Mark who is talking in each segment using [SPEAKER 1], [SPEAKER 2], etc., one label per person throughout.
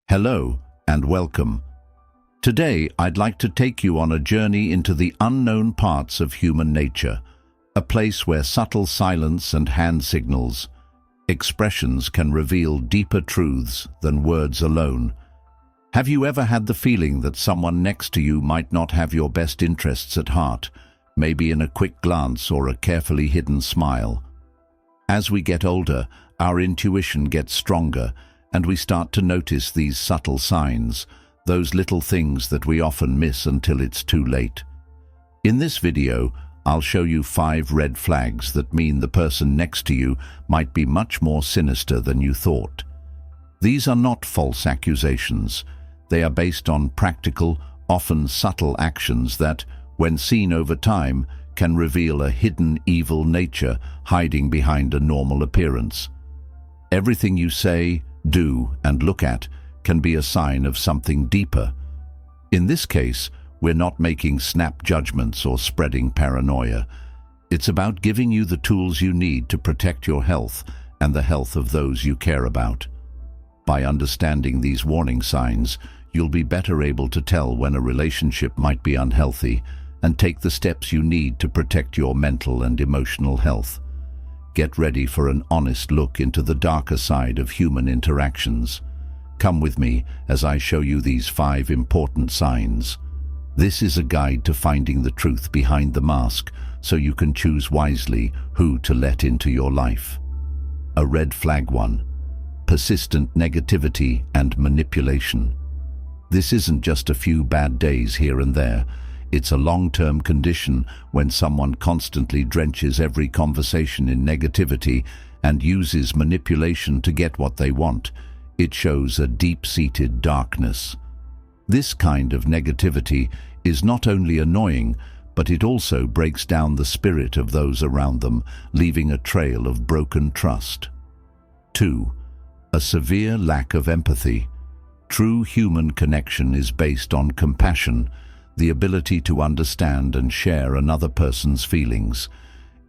[SPEAKER 1] Hello and welcome. Today I'd like to take you on a journey into the unknown parts of human nature, a place where subtle silence and hand signals, expressions can reveal deeper truths than words alone. Have you ever had the feeling that someone next to you might not have your best interests at heart, maybe in a quick glance or a carefully hidden smile? As we get older, our intuition gets stronger, and we start to notice these subtle signs, those little things that we often miss until it's too late. In this video, I'll show you 5 red flags that mean the person next to you might be much more sinister than you thought. These are not false accusations. They are based on practical, often subtle actions that, when seen over time, can reveal a hidden evil nature hiding behind a normal appearance. Everything you say, do, and look at can be a sign of something deeper. In this case, we're not making snap judgments or spreading paranoia. It's about giving you the tools you need to protect your health and the health of those you care about. By understanding these warning signs, you'll be better able to tell when a relationship might be unhealthy and take the steps you need to protect your mental and emotional health. Get ready for an honest look into the darker side of human interactions. Come with me as I show you these 5 important signs. This is a guide to finding the truth behind the mask, so you can choose wisely who to let into your life. A red flag 1. Persistent negativity and manipulation. This isn't just a few bad days here and there. It's a long-term condition when someone constantly drenches every conversation in negativity and uses manipulation to get what they want. It shows a deep-seated darkness. This kind of negativity is not only annoying, but it also breaks down the spirit of those around them, leaving a trail of broken trust. 2. A severe lack of empathy. True human connection is based on compassion, the ability to understand and share another person's feelings.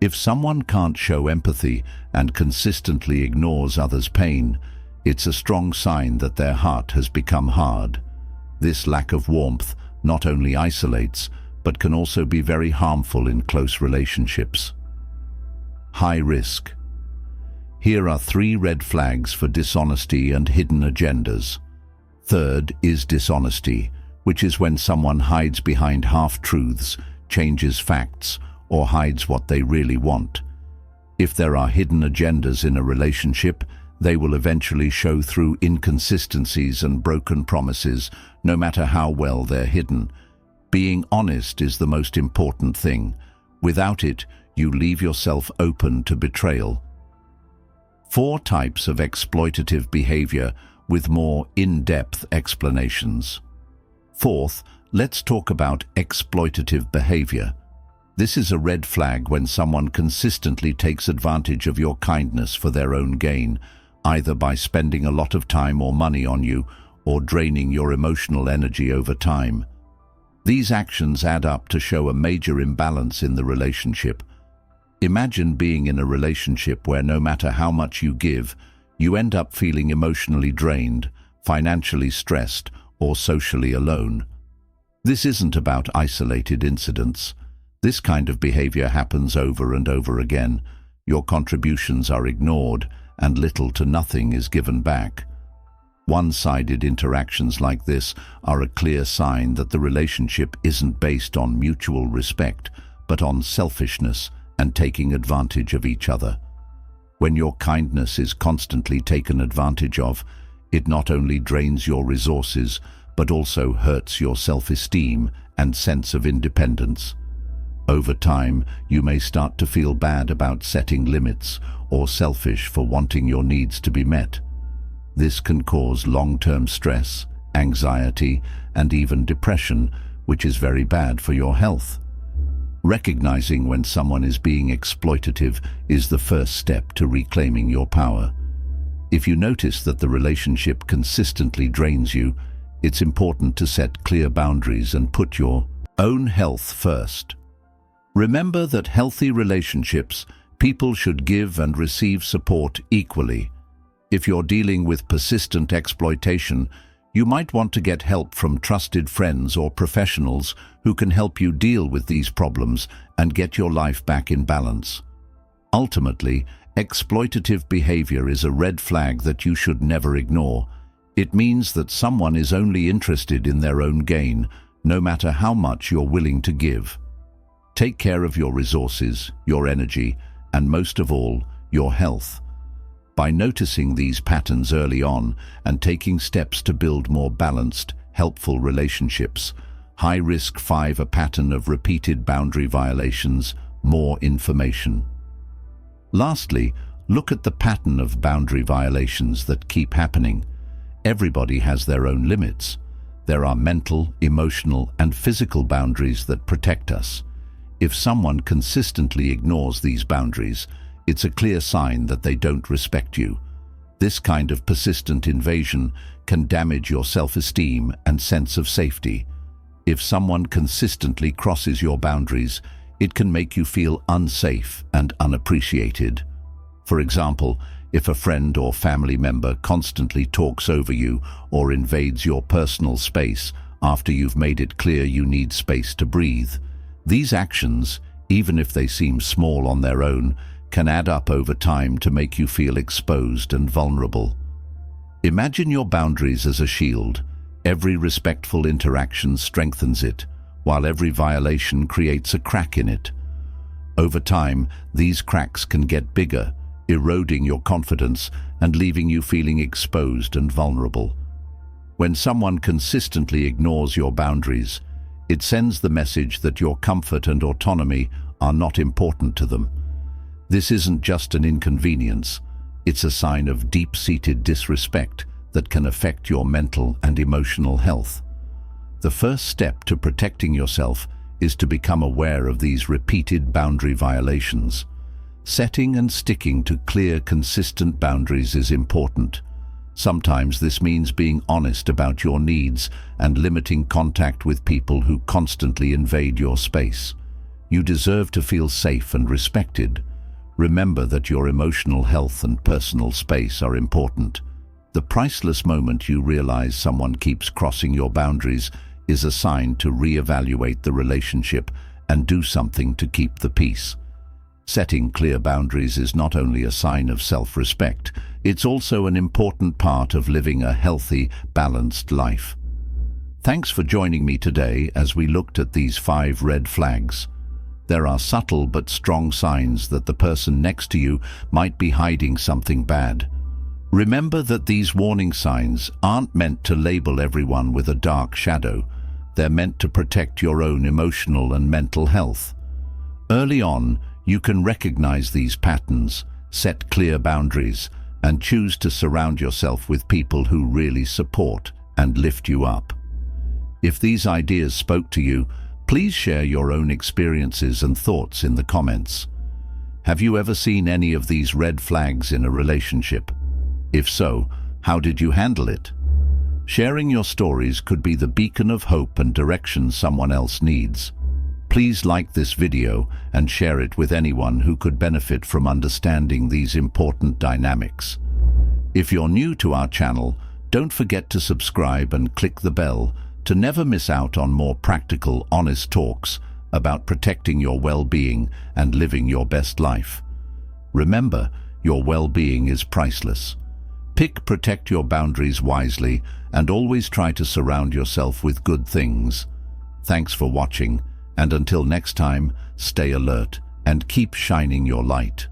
[SPEAKER 1] If someone can't show empathy and consistently ignores others' pain, it's a strong sign that their heart has become hard. This lack of warmth not only isolates, but can also be very harmful in close relationships. High risk. Here are 3 red flags for dishonesty and hidden agendas. Third is dishonesty, which is when someone hides behind half-truths, changes facts, or hides what they really want. If there are hidden agendas in a relationship, they will eventually show through inconsistencies and broken promises, no matter how well they're hidden. Being honest is the most important thing. Without it, you leave yourself open to betrayal. 4 types of exploitative behavior with more in-depth explanations. Fourth, let's talk about exploitative behavior. This is a red flag when someone consistently takes advantage of your kindness for their own gain, either by spending a lot of time or money on you or draining your emotional energy over time. These actions add up to show a major imbalance in the relationship. Imagine being in a relationship where no matter how much you give, you end up feeling emotionally drained, financially stressed, or socially alone. This isn't about isolated incidents. This kind of behavior happens over and over again. Your contributions are ignored, and little to nothing is given back. One-sided interactions like this are a clear sign that the relationship isn't based on mutual respect, but on selfishness and taking advantage of each other. When your kindness is constantly taken advantage of, it not only drains your resources, but also hurts your self-esteem and sense of independence. Over time, you may start to feel bad about setting limits or selfish for wanting your needs to be met. This can cause long-term stress, anxiety, and even depression, which is very bad for your health. Recognizing when someone is being exploitative is the first step to reclaiming your power. If you notice that the relationship consistently drains you, it's important to set clear boundaries and put your own health first. Remember that healthy relationships, people should give and receive support equally. If you're dealing with persistent exploitation, You might want to get help from trusted friends or professionals who can help you deal with these problems and get your life back in balance. Ultimately, exploitative behavior is a red flag that you should never ignore. It means that someone is only interested in their own gain, no matter how much you're willing to give. Take care of your resources, your energy, and most of all, your health. By noticing these patterns early on and taking steps to build more balanced, helpful relationships. High risk 5. A pattern of repeated boundary violations. More information. Lastly, look at the pattern of boundary violations that keep happening. Everybody has their own limits. There are mental, emotional, and physical boundaries that protect us. If someone consistently ignores these boundaries, it's a clear sign that they don't respect you. This kind of persistent invasion can damage your self-esteem and sense of safety. If someone consistently crosses your boundaries, it can make you feel unsafe and unappreciated. For example, if a friend or family member constantly talks over you or invades your personal space after you've made it clear you need space to breathe, these actions, even if they seem small on their own, can add up over time to make you feel exposed and vulnerable. Imagine your boundaries as a shield. Every respectful interaction strengthens it, while every violation creates a crack in it. Over time, these cracks can get bigger, eroding your confidence and leaving you feeling exposed and vulnerable. When someone consistently ignores your boundaries, it sends the message that your comfort and autonomy are not important to them. This isn't just an inconvenience, it's a sign of deep-seated disrespect that can affect your mental and emotional health. The first step to protecting yourself is to become aware of these repeated boundary violations. Setting and sticking to clear, consistent boundaries is important. Sometimes this means being honest about your needs and limiting contact with people who constantly invade your space. You deserve to feel safe and respected. Remember that your emotional health and personal space are important. The priceless moment you realize someone keeps crossing your boundaries is a sign to reevaluate the relationship and do something to keep the peace. Setting clear boundaries is not only a sign of self-respect, it's also an important part of living a healthy, balanced life. Thanks for joining me today as we looked at these 5 red flags. There are subtle but strong signs that the person next to you might be hiding something bad. Remember that these warning signs aren't meant to label everyone with a dark shadow. They're meant to protect your own emotional and mental health. Early on, you can recognize these patterns, set clear boundaries, and choose to surround yourself with people who really support and lift you up. If these ideas spoke to you, please share your own experiences and thoughts in the comments. Have you ever seen any of these red flags in a relationship? If so, how did you handle it? Sharing your stories could be the beacon of hope and direction someone else needs. Please like this video and share it with anyone who could benefit from understanding these important dynamics. If you're new to our channel, don't forget to subscribe and click the bell to never miss out on more practical, honest talks about protecting your well-being and living your best life. Remember, your well-being is priceless. Protect your boundaries wisely and always try to surround yourself with good things. Thanks for watching, and until next time, stay alert and keep shining your light.